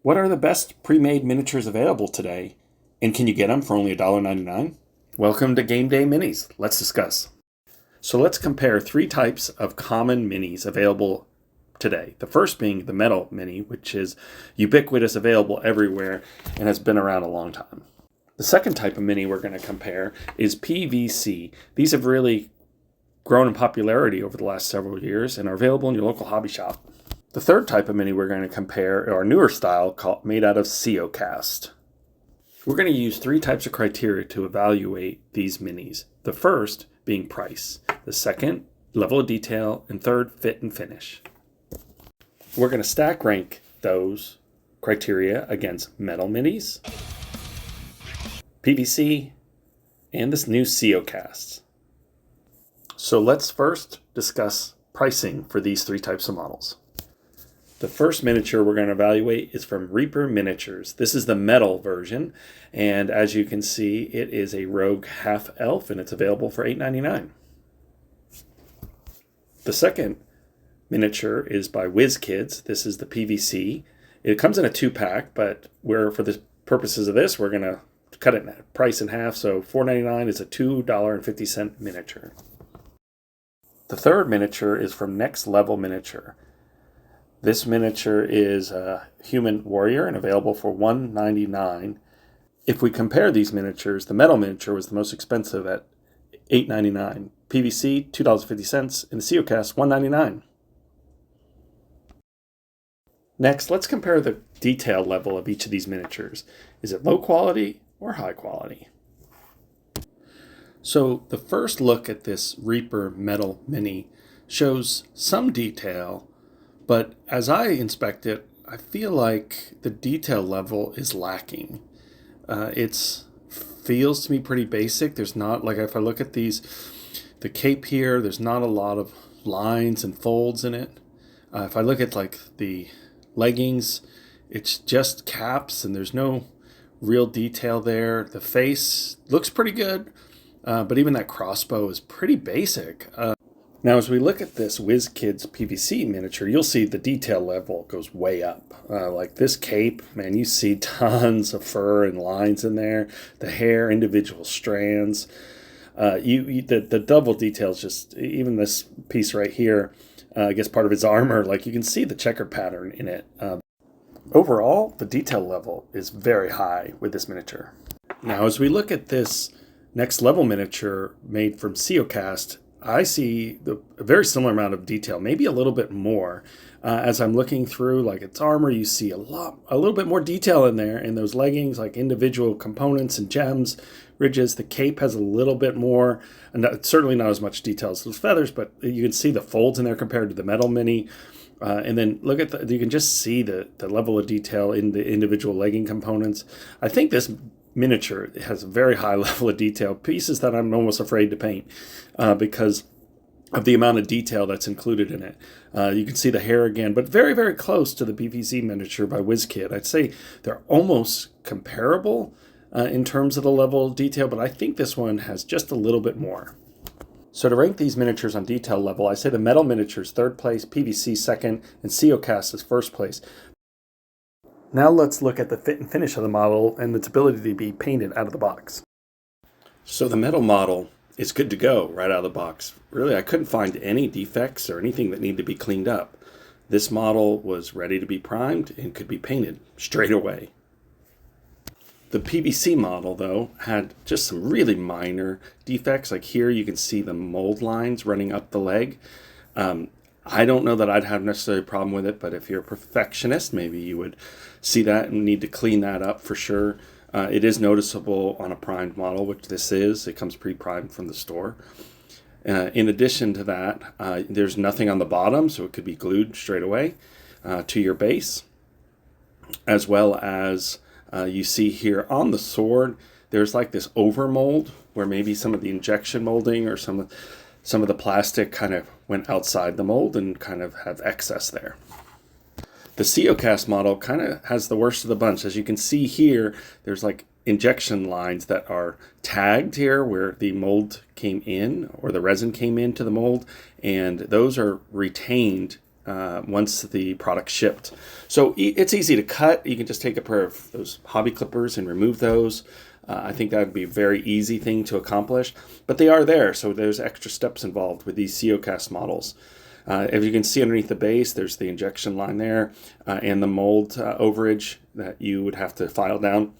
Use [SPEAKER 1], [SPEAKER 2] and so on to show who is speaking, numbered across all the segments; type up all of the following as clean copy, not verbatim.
[SPEAKER 1] What are the best pre-made miniatures available today? And can you get them for only $1.99? Welcome to Game Day Minis. Let's discuss. So let's compare three types of common minis available today. The first being the metal mini, which is ubiquitous, available everywhere, and has been around a long time. The second type of mini we're going to compare is PVC. These have really grown in popularity over the last several years and are available in your local hobby shop. The third type of mini we're going to compare are a newer style made out of Siocast. We're going to use three types of criteria to evaluate these minis. The first being price, the second, level of detail, and third, fit and finish. We're going to stack rank those criteria against metal minis, PVC, and this new Siocast. So let's first discuss pricing for these three types of models. The first miniature we're going to evaluate is from Reaper Miniatures. This is the metal version, and as you can see, it is a rogue half-elf, and it's available for $8.99. The second miniature is by WizKids. This is the PVC. It comes in a 2-pack, but for the purposes of this, we're going to cut it in price in half, so $4.99 is a $2.50 miniature. The third miniature is from Next Level Miniature. This miniature is a human warrior and available for $1.99. If we compare these miniatures, the metal miniature was the most expensive at $8.99. PVC, $2.50, and the Siocast, $1.99. Next, let's compare the detail level of each of these miniatures. Is it low quality or high quality? So the first look at this Reaper Metal Mini shows some detail, but as I inspect it, I feel like the detail level is lacking. It feels to me pretty basic. There's not, like if I look at the cape here, there's not a lot of lines and folds in it. If I look at like the leggings, it's just caps and there's no real detail there. The face looks pretty good, but even that crossbow is pretty basic. Now, as we look at this WizKids PVC miniature, you'll see the detail level goes way up. Like this cape, man, you see tons of fur and lines in there. The hair, individual strands. The double details, just even this piece right here, I guess part of its armor, like you can see the checker pattern in it. Overall, the detail level is very high with this miniature. Now, as we look at this Next Level miniature made from Siocast, I see a very similar amount of detail, maybe a little bit more. As I'm looking through, like its armor, you see a little bit more detail in there. In those leggings, like individual components and gems, ridges. The cape has a little bit more, and certainly not as much detail as those feathers, but you can see the folds in there compared to the metal mini. And then look at you can just see the level of detail in the individual legging components. I think this miniature has a very high level of detail, pieces that I'm almost afraid to paint because of the amount of detail that's included in it. You can see the hair again, but very, very close to the PVC miniature by WizKid. I'd say they're almost comparable in terms of the level of detail, but I think this one has just a little bit more. So to rank these miniatures on detail level, I say the metal miniatures third place, PVC second, and Siocast is first place. Now let's look at the fit and finish of the model and its ability to be painted out of the box. So the metal model is good to go right out of the box. Really, I couldn't find any defects or anything that needed to be cleaned up. This model was ready to be primed and could be painted straight away. The PVC model, though, had just some really minor defects. Like here, you can see the mold lines running up the leg. I don't know that I'd have necessarily a problem with it, but if you're a perfectionist, maybe you would see that and need to clean that up for sure. It is noticeable on a primed model, which this is. It comes pre-primed from the store. In addition to that, there's nothing on the bottom, so it could be glued straight away to your base. As well as you see here on the sword, there's like this overmold where maybe some of the injection molding or some of the plastic kind of went outside the mold and kind of have excess there. The Siocast model kind of has the worst of the bunch. As you can see here, there's like injection lines that are tagged here where the mold came in or the resin came into the mold, and those are retained once the product shipped. So it's easy to cut. You can just take a pair of those hobby clippers and remove those. I think that would be a very easy thing to accomplish, but they are there, so there's extra steps involved with these Siocast models. As you can see underneath the base, there's the injection line there and the mold overage that you would have to file down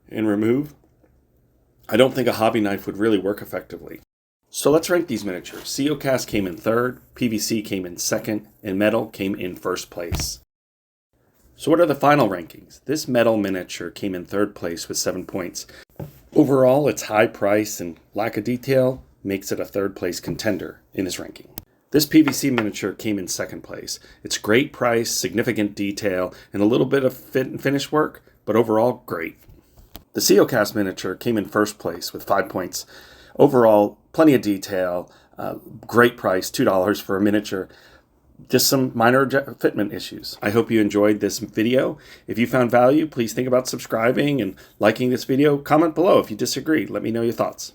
[SPEAKER 1] and remove. I don't think a hobby knife would really work effectively. So let's rank these miniatures. Siocast came in third, PVC came in second, and metal came in first place. So what are the final rankings? This metal miniature came in third place with 7 points. Overall, its high price and lack of detail makes it a third place contender in this ranking. This PVC miniature came in second place. It's great price, significant detail, and a little bit of fit and finish work, but overall, great. The Siocast miniature came in first place with 5 points. Overall, plenty of detail, great price, $2 for a miniature. Just some minor fitment issues. I hope you enjoyed this video. If you found value, please think about subscribing and liking this video. Comment below if you disagree. Let me know your thoughts.